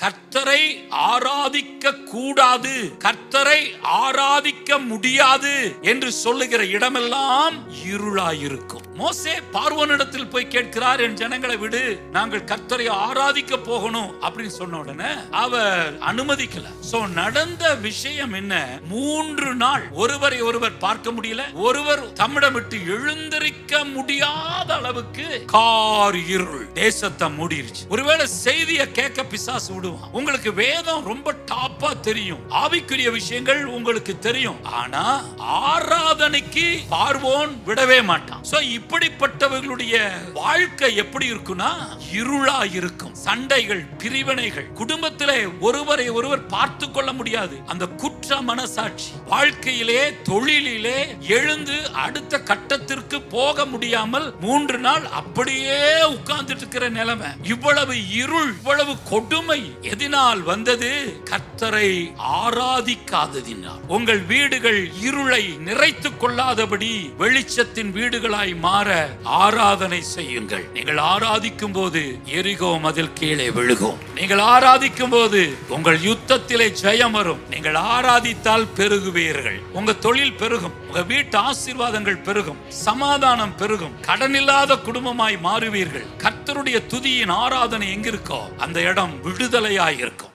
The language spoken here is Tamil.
கர்த்தரை ஆராதிக்க கூடாது, கர்த்தரை ஆராதிக்க முடியாது என்று சொல்லுகிற இடமெல்லாம் இருளாயிருக்கும். மோசே பார்வோனிடத்தில் போய் கேட்கிறார், என் ஜனங்களை விடு, நாங்கள் கர்த்தரை ஆராதிக்க போகணும் அப்படின்னு சொன்ன உடனே அவர் அனுமதிக்கல. சோ நடந்த விஷயம் என்ன? 3 நாள் ஒருவரை ஒருவர் பார்க்க முடியல, ஒருவர் தம்மிடம் விட்டு எழுந்திருக்க முடியாத அளவுக்கு கார் இருள் தேசத்தை மூடிருச்சு. ஒருவேளை செய்தியை கேட்க பிசாசு விடுவான். உங்களுக்கு வேதம் ரொம்ப டாப்பா தெரியும், ஆவிக்குரிய விஷயங்கள் உங்களுக்கு தெரியும், ஆனா ஆராதனைக்கு பார்வோன் விடவே மாட்டான். சோ இப்படிப்பட்டவர்களுடைய வாழ்க்கை எப்படி இருக்குன்னா இருளா இருக்கும். சண்டைகள், பிரிவினைகள், குடும்பத்திலே ஒருவரை ஒருவர் பார்த்து கொள்ள முடியாது. அந்த குற்ற மனசாட்சி, வாழ்க்கையிலே தொழிலிலே எழுந்து அடுத்த கட்டத்திற்கு போக முடியாமல் 3 நாள் அப்படியே உட்கார்ந்துட்டு இருக்கிற நிலைமை. இவ்வளவு இருள், இவ்வளவு கொடுமை எதனால் வந்தது? கர்த்தரை ஆராதிக்காததினால். உங்கள் வீடுகள் இருளை நிறைத்துக் கொள்ளாதபடி வெளிச்சத்தின் வீடுகளாய் மாற ஆராதனை செய்யுங்கள். நீங்கள் ஆராதிக்கும் போது எரிகோ மதில் கீழே விழுகும். நீங்கள் ஆராதிக்கும் போது உங்கள் யுத்தத்திலே ஜெயம் வரும். நீங்கள் ஆராதித்தால் பெருகுவீர்கள். உங்க தொழில் பெருகும், உங்க வீட்டு ஆசீர்வாதங்கள் பெருகும், சமாதானம் பெருகும், கடனில்லாத குடும்பமாய் மாறுவீர்கள். கர்த்தருடைய துதியின் ஆராதனை எங்கிருக்கோ அந்த இடம் விடுதலையாய் இருக்கும்.